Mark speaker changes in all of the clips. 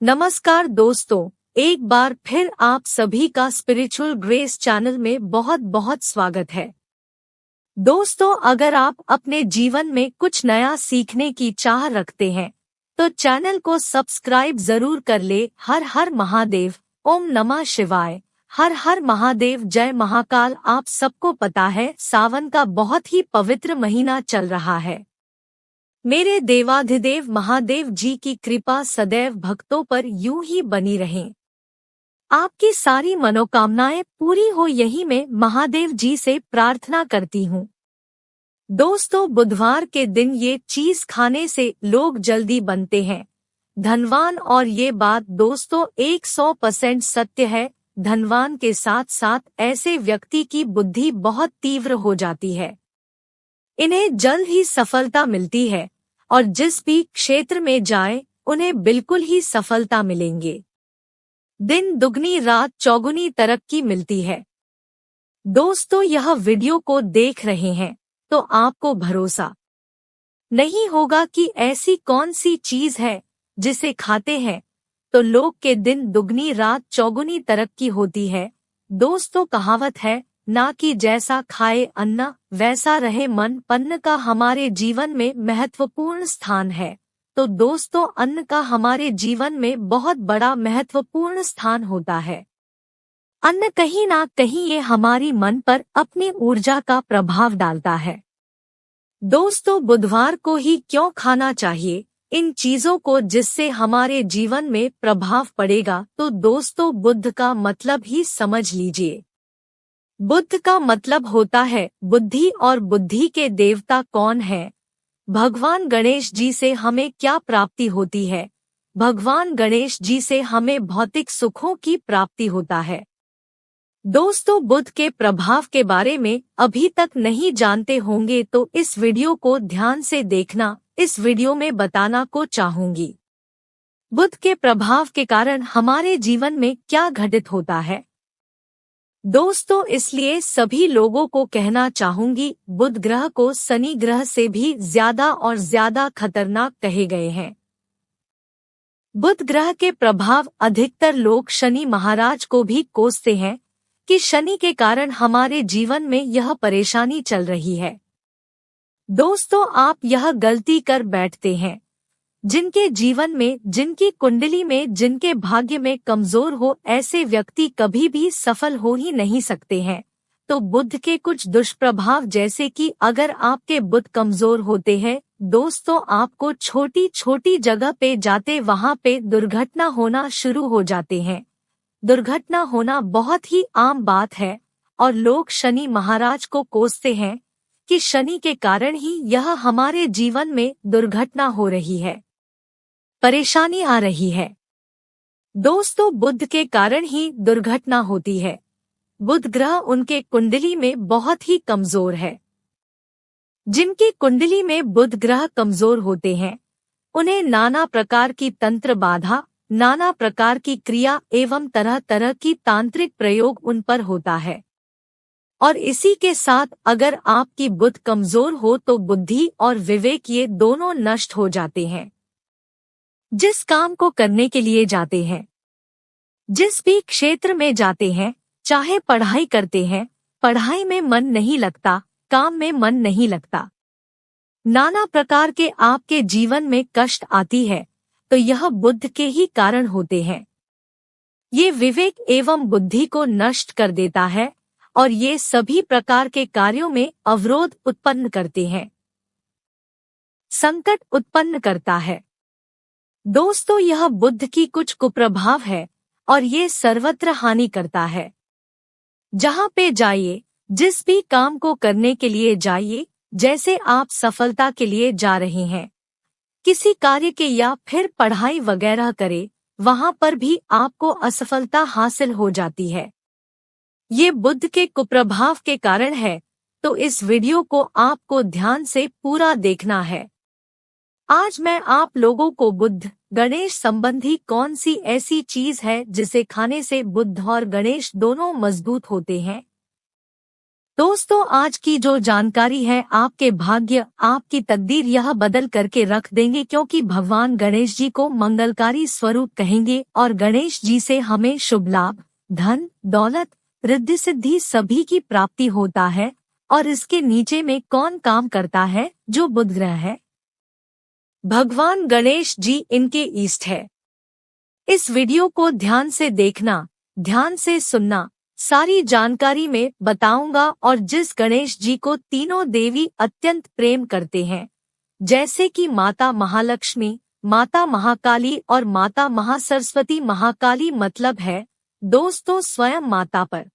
Speaker 1: नमस्कार दोस्तों, एक बार फिर आप सभी का स्पिरिचुअल ग्रेस चैनल में बहुत बहुत स्वागत है। दोस्तों, अगर आप अपने जीवन में कुछ नया सीखने की चाह रखते हैं तो चैनल को सब्सक्राइब जरूर कर ले। हर हर महादेव, ओम नमः शिवाय। हर हर महादेव, जय महाकाल। आप सबको पता है सावन का बहुत ही पवित्र महीना चल रहा है। मेरे देवाधिदेव महादेव जी की कृपा सदैव भक्तों पर यूं ही बनी रहे। आपकी सारी मनोकामनाएं पूरी हो, यही मैं महादेव जी से प्रार्थना करती हूँ। दोस्तों, बुधवार के दिन ये चीज खाने से लोग जल्दी बनते हैं धनवान, और ये बात दोस्तों 100% सत्य है। धनवान के साथ साथ ऐसे व्यक्ति की बुद्धि बहुत तीव्र हो जाती है। इन्हें जल्द ही सफलता मिलती है और जिस भी क्षेत्र में जाए उन्हें बिल्कुल ही सफलता मिलेंगे। दिन दुगनी रात चौगुनी तरक्की मिलती है। दोस्तों, यह वीडियो को देख रहे हैं तो आपको भरोसा नहीं होगा कि ऐसी कौन सी चीज है जिसे खाते हैं तो लोग के दिन दुगनी रात चौगुनी तरक्की होती है। दोस्तों, कहावत है ना कि जैसा खाए अन्न वैसा रहे मन। अन्न का हमारे जीवन में महत्वपूर्ण स्थान है। तो दोस्तों, अन्न का हमारे जीवन में बहुत बड़ा महत्वपूर्ण स्थान होता है। अन्न कहीं ना कहीं ये हमारी मन पर अपनी ऊर्जा का प्रभाव डालता है। दोस्तों, बुधवार को ही क्यों खाना चाहिए इन चीजों को जिससे हमारे जीवन में प्रभाव पड़ेगा? तो दोस्तों, बुध का मतलब ही समझ लीजिए। बुद्ध का मतलब होता है बुद्धि, और बुद्धि के देवता कौन है? भगवान गणेश जी से हमें क्या प्राप्ति होती है? भगवान गणेश जी से हमें भौतिक सुखों की प्राप्ति होता है। दोस्तों, बुद्ध के प्रभाव के बारे में अभी तक नहीं जानते होंगे तो इस वीडियो को ध्यान से देखना। इस वीडियो में बताना को चाहूंगी बुद्ध के प्रभाव के कारण हमारे जीवन में क्या घटित होता है। दोस्तों, इसलिए सभी लोगों को कहना चाहूंगी, बुध ग्रह को शनि ग्रह से भी ज्यादा और ज्यादा खतरनाक कहे गए हैं। बुध ग्रह के प्रभाव अधिकतर लोग शनि महाराज को भी कोसते हैं कि शनि के कारण हमारे जीवन में यह परेशानी चल रही है। दोस्तों, आप यह गलती कर बैठते हैं। जिनके जीवन में, जिनकी कुंडली में, जिनके भाग्य में कमजोर हो, ऐसे व्यक्ति कभी भी सफल हो ही नहीं सकते हैं। तो बुध के कुछ दुष्प्रभाव, जैसे कि अगर आपके बुध कमजोर होते हैं दोस्तों, आपको छोटी छोटी जगह पे जाते वहां पे दुर्घटना होना शुरू हो जाते हैं। दुर्घटना होना बहुत ही आम बात है और लोग शनि महाराज को कोसते हैं कि शनि के कारण ही यह हमारे जीवन में दुर्घटना हो रही है, परेशानी आ रही है। दोस्तों, बुध के कारण ही दुर्घटना होती है। बुध ग्रह उनके कुंडली में बहुत ही कमजोर है। जिनकी कुंडली में बुध ग्रह कमजोर होते हैं उन्हें नाना प्रकार की तंत्र बाधा, नाना प्रकार की क्रिया एवं तरह तरह की तांत्रिक प्रयोग उन पर होता है। और इसी के साथ अगर आपकी बुध कमजोर हो तो बुद्धि और विवेक ये दोनों नष्ट हो जाते हैं। जिस काम को करने के लिए जाते हैं, जिस भी क्षेत्र में जाते हैं, चाहे पढ़ाई करते हैं, पढ़ाई में मन नहीं लगता, काम में मन नहीं लगता, नाना प्रकार के आपके जीवन में कष्ट आती है तो यह बुध के ही कारण होते हैं। ये विवेक एवं बुद्धि को नष्ट कर देता है और ये सभी प्रकार के कार्यों में अवरोध उत्पन्न करते हैं, संकट उत्पन्न करता है। दोस्तों, यह बुध की कुछ कुप्रभाव है और ये सर्वत्र हानि करता है। जहाँ पे जाइए, जिस भी काम को करने के लिए जाइए, जैसे आप सफलता के लिए जा रहे हैं, किसी कार्य के या फिर पढ़ाई वगैरह करे, वहाँ पर भी आपको असफलता हासिल हो जाती है। ये बुध के कुप्रभाव के कारण है। तो इस वीडियो को आपको ध्यान से पूरा देखना है। आज मैं आप लोगों को बुध गणेश संबंधी कौन सी ऐसी चीज है जिसे खाने से बुध और गणेश दोनों मजबूत होते हैं, दोस्तों, आज की जो जानकारी है आपके भाग्य, आपकी तकदीर यह बदल करके रख देंगे, क्योंकि भगवान गणेश जी को मंगलकारी स्वरूप कहेंगे और गणेश जी से हमें शुभ लाभ, धन, दौलत, रिद्धि सिद्धि सभी की प्राप्ति होता है। और इसके नीचे में कौन काम करता है? जो बुध ग्रह है। भगवान गणेश जी इनके ईष्ट है। इस वीडियो को ध्यान से देखना, ध्यान से सुनना, सारी जानकारी में बताऊंगा। और जिस गणेश जी को तीनों देवी अत्यंत प्रेम करते हैं, जैसे कि माता महालक्ष्मी, माता महाकाली और माता महासरस्वती। महाकाली मतलब है दोस्तों स्वयं माता पर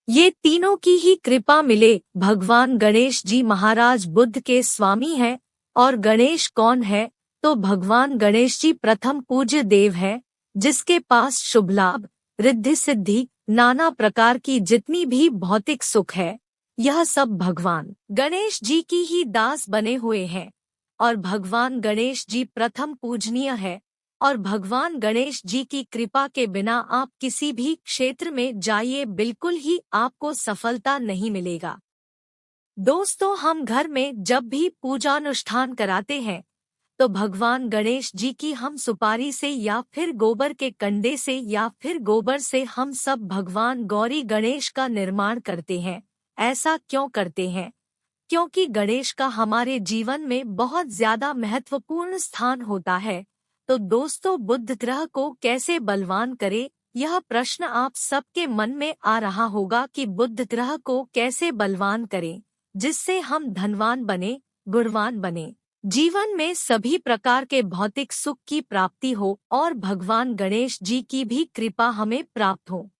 Speaker 1: ये तीनों की ही कृपा मिले। भगवान गणेश जी महाराज बुद्ध के स्वामी हैं। और गणेश कौन है? तो भगवान गणेश जी प्रथम पूज्य देव है, जिसके पास शुभ लाभ, रिद्धि सिद्धि, नाना प्रकार की जितनी भी भौतिक सुख है, यह सब भगवान गणेश जी की ही दास बने हुए हैं। और भगवान गणेश जी प्रथम पूजनीय है। और भगवान गणेश जी की कृपा के बिना आप किसी भी क्षेत्र में जाइए, बिल्कुल ही आपको सफलता नहीं मिलेगा। दोस्तों, हम घर में जब भी पूजानुष्ठान कराते हैं, तो भगवान गणेश जी की हम सुपारी से या फिर गोबर के कंडे से या फिर गोबर से हम सब भगवान गौरी गणेश का निर्माण करते हैं। ऐसा क्यों करते हैं? क्योंकि गणेश का हमारे जीवन में बहुत ज्यादा महत्वपूर्ण स्थान होता है। तो दोस्तों, बुध ग्रह को कैसे बलवान करे, यह प्रश्न आप सबके मन में आ रहा होगा कि बुध ग्रह को कैसे बलवान करें, जिससे हम धनवान बने, गुणवान बने, जीवन में सभी प्रकार के भौतिक सुख की प्राप्ति हो और भगवान गणेश जी की भी कृपा हमें प्राप्त हो।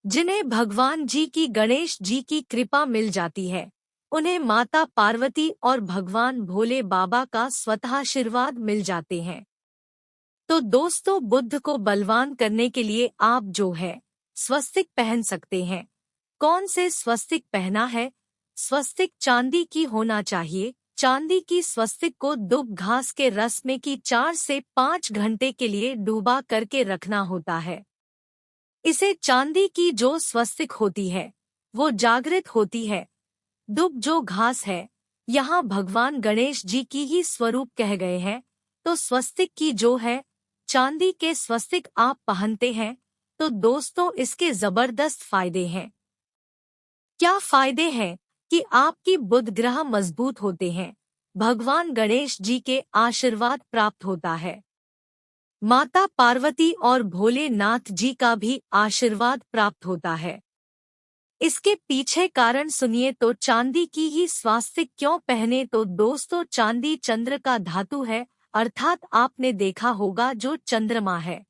Speaker 1: जिन्हें भगवान जी की, गणेश जी की कृपा मिल जाती है, उन्हें माता पार्वती और भगवान भोले बाबा का स्वतः आशीर्वाद मिल जाते हैं। तो दोस्तों, बुध को बलवान करने के लिए आप जो है स्वस्तिक पहन सकते हैं। कौन से स्वस्तिक पहना है? स्वस्तिक चांदी की होना चाहिए। चांदी की स्वस्तिक को दुब घास के रस में की 4 से 5 घंटे के लिए डूबा करके रखना होता है। इसे चांदी की जो स्वस्तिक होती है वो जागृत होती है। दुब जो घास है, यहाँ भगवान गणेश जी की ही स्वरूप कह गए हैं। तो स्वस्तिक की जो है चांदी के स्वस्तिक आप पहनते हैं, तो दोस्तों इसके जबरदस्त फायदे हैं। क्या फायदे हैं? कि आपकी बुध ग्रह मजबूत होते हैं, भगवान गणेश जी के आशीर्वाद प्राप्त होता है, माता पार्वती और भोलेनाथ जी का भी आशीर्वाद प्राप्त होता है। इसके पीछे कारण सुनिए। तो चांदी की ही स्वास्तिक क्यों पहने? तो दोस्तों, चांदी चंद्र का धातु है, अर्थात आपने देखा होगा जो चंद्रमा है,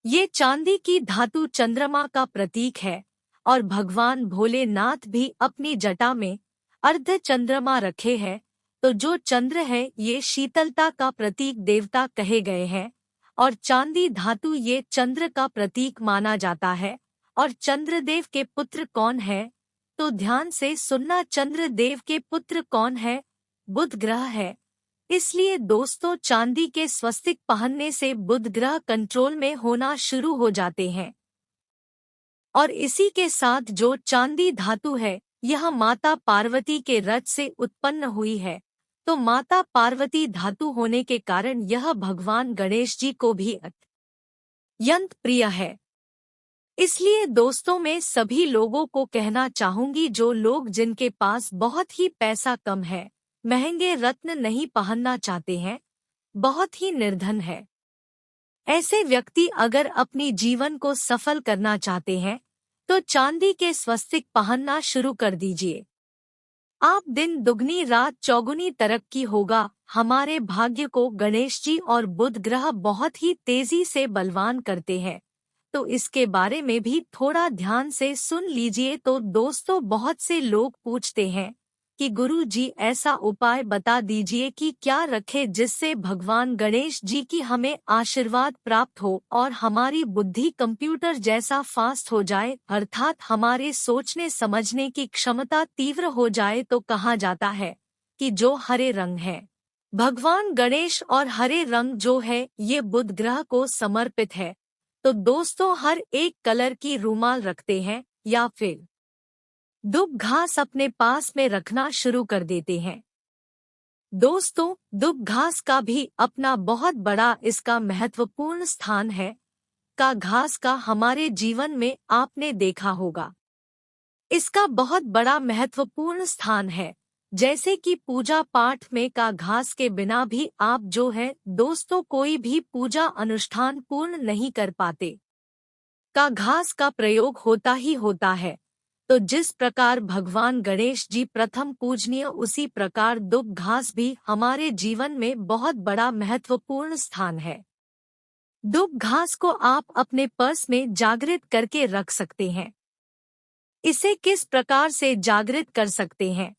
Speaker 1: ये चांदी की धातु चंद्रमा का प्रतीक है। और भगवान भोलेनाथ भी अपनी जटा में अर्ध चंद्रमा रखे हैं। तो जो चंद्र है ये शीतलता का प्रतीक देवता कहे गए हैं। और चांदी धातु ये चंद्र का प्रतीक माना जाता है। और चंद्रदेव के पुत्र कौन है? तो ध्यान से सुनना, चंद्रदेव के पुत्र कौन है? बुध ग्रह है। इसलिए दोस्तों, चांदी के स्वस्तिक पहनने से बुध ग्रह कंट्रोल में होना शुरू हो जाते हैं। और इसी के साथ जो चांदी धातु है, यह माता पार्वती के रथ से उत्पन्न हुई है। तो माता पार्वती धातु होने के कारण यह भगवान गणेश जी को भी अत्यंत प्रिय है। इसलिए दोस्तों, मैं सभी लोगों को कहना चाहूंगी, जो लोग जिनके पास बहुत ही पैसा कम है, महंगे रत्न नहीं पहनना चाहते हैं, बहुत ही निर्धन है, ऐसे व्यक्ति अगर अपनी जीवन को सफल करना चाहते हैं, तो चांदी के स्वस्तिक पहनना शुरू कर दीजिए। आप दिन दुगनी रात चौगुनी तरक्की होगा। हमारे भाग्य को गणेश जी और बुध ग्रह बहुत ही तेजी से बलवान करते हैं। तो इसके बारे में भी थोड़ा ध्यान से सुन लीजिए। तो दोस्तों, बहुत से लोग पूछते हैं कि गुरु जी ऐसा उपाय बता दीजिए कि क्या रखे जिससे भगवान गणेश जी की हमें आशीर्वाद प्राप्त हो और हमारी बुद्धि कंप्यूटर जैसा फास्ट हो जाए, अर्थात हमारे सोचने समझने की क्षमता तीव्र हो जाए। तो कहा जाता है कि जो हरे रंग है, भगवान गणेश और हरे रंग जो है ये बुध ग्रह को समर्पित है। तो दोस्तों, हर एक कलर की रूमाल रखते हैं या फिर दुब घास अपने पास में रखना शुरू कर देते हैं। दोस्तों, दुब घास का भी अपना बहुत बड़ा इसका महत्वपूर्ण स्थान है। का घास का हमारे जीवन में आपने देखा होगा, इसका बहुत बड़ा महत्वपूर्ण स्थान है। जैसे कि पूजा पाठ में का घास के बिना भी आप जो है दोस्तों कोई भी पूजा अनुष्ठान पूर्ण नहीं कर पाते। का घास का प्रयोग होता ही होता है। तो जिस प्रकार भगवान गणेश जी प्रथम पूजनीय, उसी प्रकार दुब घास भी हमारे जीवन में बहुत बड़ा महत्वपूर्ण स्थान है। दुब घास को आप अपने पर्स में जागृत करके रख सकते हैं। इसे किस प्रकार से जागृत कर सकते हैं?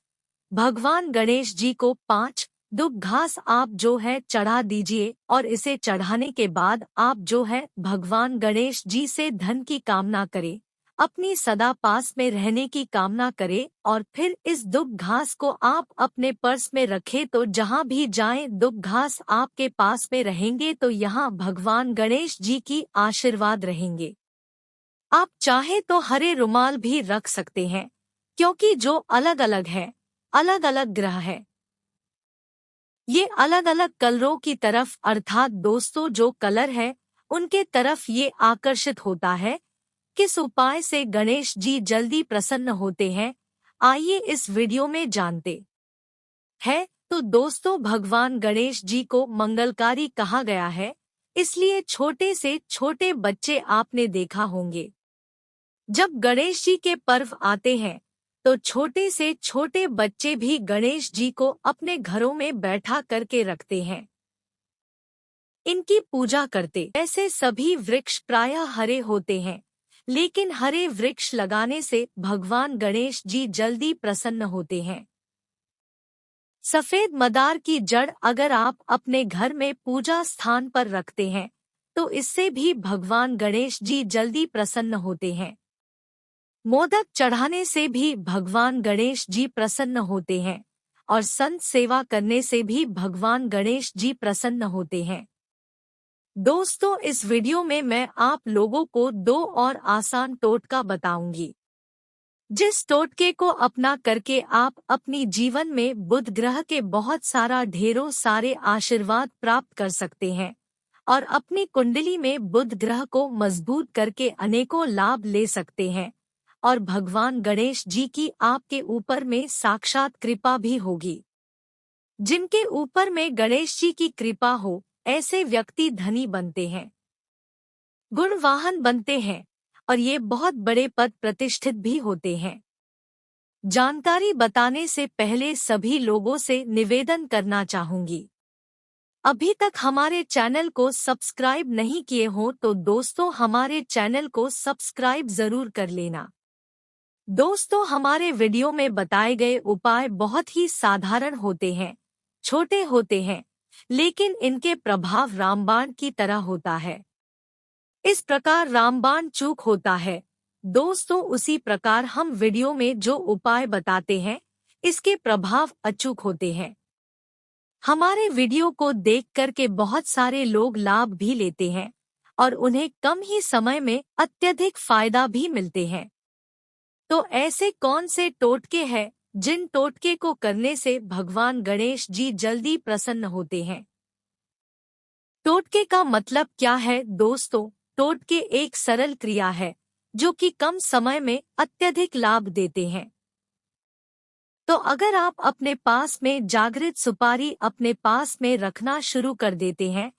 Speaker 1: भगवान गणेश जी को 5 दुब घास आप जो है चढ़ा दीजिए, और इसे चढ़ाने के बाद आप जो है भगवान गणेश जी से धन की कामना करें, अपनी सदा पास में रहने की कामना करें, और फिर इस दुब घास को आप अपने पर्स में रखें। तो जहाँ भी जाएं दुब घास आपके पास में रहेंगे, तो यहाँ भगवान गणेश जी की आशीर्वाद रहेंगे। आप चाहे तो हरे रुमाल भी रख सकते हैं, क्योंकि जो अलग अलग है, अलग अलग ग्रह है, ये अलग अलग कलरों की तरफ, अर्थात दोस्तों जो कलर है उनके तरफ ये आकर्षित होता है। किस उपाय से गणेश जी जल्दी प्रसन्न होते हैं, आइए इस वीडियो में जानते हैं। तो दोस्तों, भगवान गणेश जी को मंगलकारी कहा गया है, इसलिए छोटे से छोटे बच्चे आपने देखा होंगे, जब गणेश जी के पर्व आते हैं तो छोटे से छोटे बच्चे भी गणेश जी को अपने घरों में बैठा करके रखते हैं, इनकी पूजा करते। ऐसे सभी वृक्ष प्रायः हरे होते हैं, लेकिन हरे वृक्ष लगाने से भगवान गणेश जी जल्दी प्रसन्न होते हैं। सफेद मदार की जड़ अगर आप अपने घर में पूजा स्थान पर रखते हैं, तो इससे भी भगवान गणेश जी जल्दी प्रसन्न होते हैं। मोदक चढ़ाने से भी भगवान गणेश जी प्रसन्न होते हैं, और संत सेवा करने से भी भगवान गणेश जी प्रसन्न होते हैं। दोस्तों, इस वीडियो में मैं आप लोगों को 2 और आसान टोटका बताऊंगी, जिस टोटके को अपना करके आप अपनी जीवन में बुध ग्रह के बहुत सारा ढेरों सारे आशीर्वाद प्राप्त कर सकते हैं, और अपनी कुंडली में बुध ग्रह को मजबूत करके अनेकों लाभ ले सकते हैं, और भगवान गणेश जी की आपके ऊपर में साक्षात कृपा भी होगी। जिनके ऊपर में गणेश जी की कृपा हो, ऐसे व्यक्ति धनी बनते हैं, गुणवाहन बनते हैं, और ये बहुत बड़े पद प्रतिष्ठित भी होते हैं। जानकारी बताने से पहले सभी लोगों से निवेदन करना चाहूंगी, अभी तक हमारे चैनल को सब्सक्राइब नहीं किए हो तो दोस्तों हमारे चैनल को सब्सक्राइब जरूर कर लेना। दोस्तों, हमारे वीडियो में बताए गए उपाय बहुत ही साधारण होते हैं, छोटे होते हैं, लेकिन इनके प्रभाव रामबाण की तरह होता है। इस प्रकार रामबाण चूक होता है दोस्तों, उसी प्रकार हम वीडियो में जो उपाय बताते हैं इसके प्रभाव अचूक होते हैं। हमारे वीडियो को देख कर के बहुत सारे लोग लाभ भी लेते हैं, और उन्हें कम ही समय में अत्यधिक फायदा भी मिलते हैं। तो ऐसे कौन से टोटके हैं जिन टोटके को करने से भगवान गणेश जी जल्दी प्रसन्न होते हैं? टोटके का मतलब क्या है दोस्तों? टोटके एक सरल क्रिया है जो कि कम समय में अत्यधिक लाभ देते हैं। तो अगर आप अपने पास में जागृत सुपारी अपने पास में रखना शुरू कर देते हैं,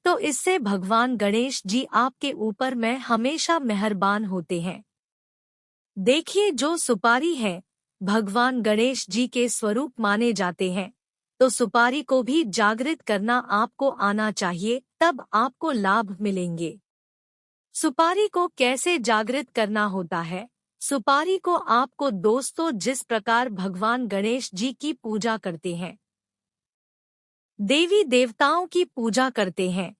Speaker 1: तो इससे भगवान गणेश जी आपके ऊपर में हमेशा मेहरबान होते हैं। देखिए, जो सुपारी है भगवान गणेश जी के स्वरूप माने जाते हैं, तो सुपारी को भी जागृत करना आपको आना चाहिए, तब आपको लाभ मिलेंगे। सुपारी को कैसे जागृत करना होता है? सुपारी को आपको दोस्तों जिस प्रकार भगवान गणेश जी की पूजा करते हैं, देवी देवताओं की पूजा करते हैं,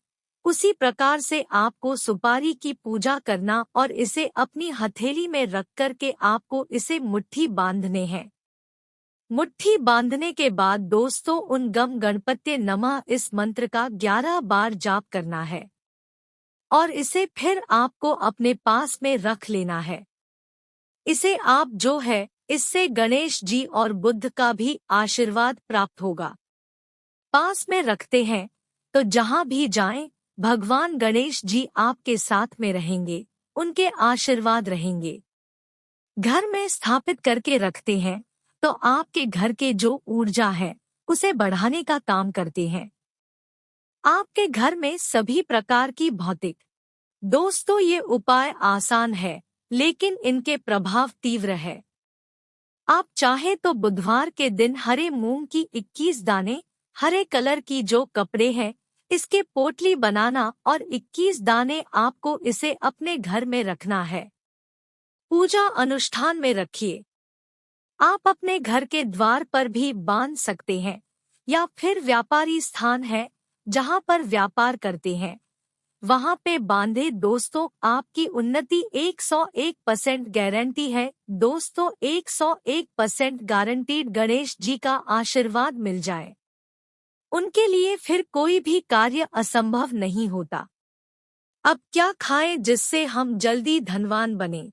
Speaker 1: उसी प्रकार से आपको सुपारी की पूजा करना और इसे अपनी हथेली में रख कर के आपको इसे मुट्ठी बांधने हैं। मुट्ठी बांधने के बाद दोस्तों उन गम गणपत्ये नमः इस मंत्र का 11 बार जाप करना है, और इसे फिर आपको अपने पास में रख लेना है। इसे आप जो है इससे गणेश जी और बुद्ध का भी आशीर्वाद प्राप्त होगा। पास में रखते हैं तो जहां भी जाएं, भगवान गणेश जी आपके साथ में रहेंगे, उनके आशीर्वाद रहेंगे। घर में स्थापित करके रखते हैं तो आपके घर के जो ऊर्जा है उसे बढ़ाने का काम करते हैं। आपके घर में सभी प्रकार की भौतिक। दोस्तों, ये उपाय आसान है लेकिन इनके प्रभाव तीव्र है। आप चाहे तो बुधवार के दिन हरे मूंग की 21 दाने, हरे कलर की जो कपड़े हैं इसके पोटली बनाना और 21 दाने आपको इसे अपने घर में रखना है। पूजा अनुष्ठान में रखिए। आप अपने घर के द्वार पर भी बांध सकते हैं या फिर व्यापारी स्थान है जहां पर व्यापार करते हैं वहां पे बांधे। दोस्तों, आपकी उन्नति 101% गारंटी है। दोस्तों, 101% गारंटीड गणेश जी का आशीर्वाद मिल जाए, उनके लिए फिर कोई भी कार्य असंभव नहीं होता। अब क्या खाएं जिससे हम जल्दी धनवान बने,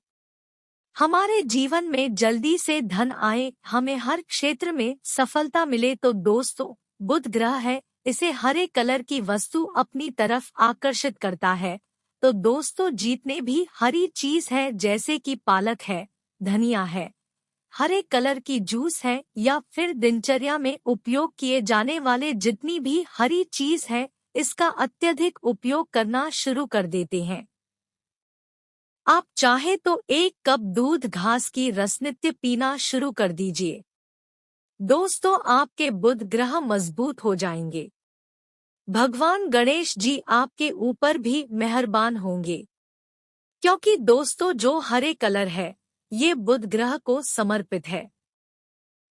Speaker 1: हमारे जीवन में जल्दी से धन आए, हमें हर क्षेत्र में सफलता मिले? तो दोस्तों, बुध ग्रह है, इसे हरे कलर की वस्तु अपनी तरफ आकर्षित करता है। तो दोस्तों, जितने भी हरी चीज है जैसे कि पालक है, धनिया है, हरे कलर की जूस है या फिर दिनचर्या में उपयोग किए जाने वाले जितनी भी हरी चीज है, इसका अत्यधिक उपयोग करना शुरू कर देते हैं। आप चाहे तो 1 कप दूध घास की रस नित्य पीना शुरू कर दीजिए। दोस्तों, आपके बुध ग्रह मजबूत हो जाएंगे। भगवान गणेश जी आपके ऊपर भी मेहरबान होंगे, क्योंकि दोस्तों जो हरे कलर है ये बुध ग्रह को समर्पित है।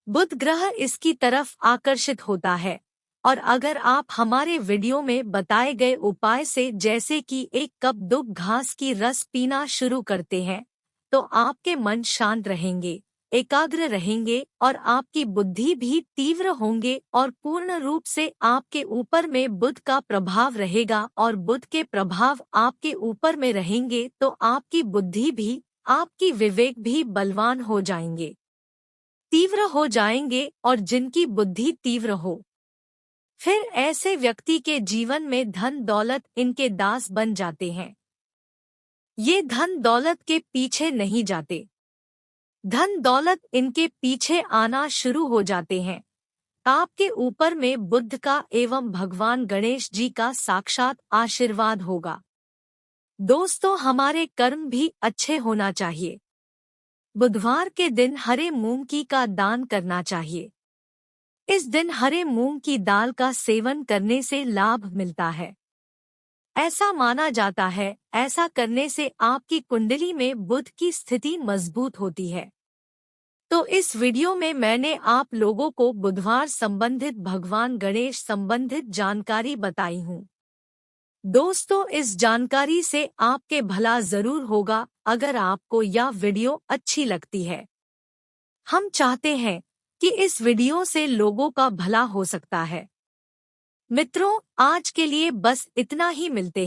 Speaker 1: बुध ग्रह इसकी तरफ आकर्षित होता है। और अगर आप हमारे वीडियो में बताए गए उपाय से जैसे कि 1 कप दूध घास की रस पीना शुरू करते हैं तो आपके मन शांत रहेंगे, एकाग्र रहेंगे और आपकी बुद्धि भी तीव्र होंगे और पूर्ण रूप से आपके ऊपर में बुध का प्रभाव रहेगा। और बुध के प्रभाव आपके ऊपर में रहेंगे तो आपकी बुद्धि भी, आपकी विवेक भी बलवान हो जाएंगे, तीव्र हो जाएंगे। और जिनकी बुद्धि तीव्र हो, फिर ऐसे व्यक्ति के जीवन में धन दौलत इनके दास बन जाते हैं। ये धन दौलत के पीछे नहीं जाते, धन दौलत इनके पीछे आना शुरू हो जाते हैं। आपके ऊपर में बुद्ध का एवं भगवान गणेश जी का साक्षात आशीर्वाद होगा। दोस्तों, हमारे कर्म भी अच्छे होना चाहिए। बुधवार के दिन हरे मूंग की का दान करना चाहिए। इस दिन हरे मूंग की दाल का सेवन करने से लाभ मिलता है। ऐसा माना जाता है, ऐसा करने से आपकी कुंडली में बुध की स्थिति मजबूत होती है। तो इस वीडियो में मैंने आप लोगों को बुधवार संबंधित, भगवान गणेश संबंधित जानकारी बताई हूँ। दोस्तों, इस जानकारी से आपके भला जरूर होगा अगर आपको यह वीडियो अच्छी लगती है। हम चाहते हैं कि इस वीडियो से लोगों का भला हो सकता है। मित्रों, आज के लिए बस इतना ही। मिलते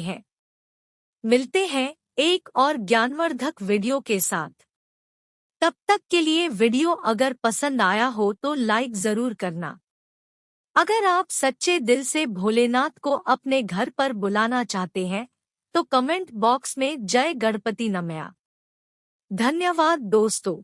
Speaker 1: हैं एक और ज्ञानवर्धक वीडियो के साथ। तब तक के लिए वीडियो अगर पसंद आया हो तो लाइक जरूर करना। अगर आप सच्चे दिल से भोलेनाथ को अपने घर पर बुलाना चाहते हैं तो कमेंट बॉक्स में जय गणपति नमः। धन्यवाद दोस्तों।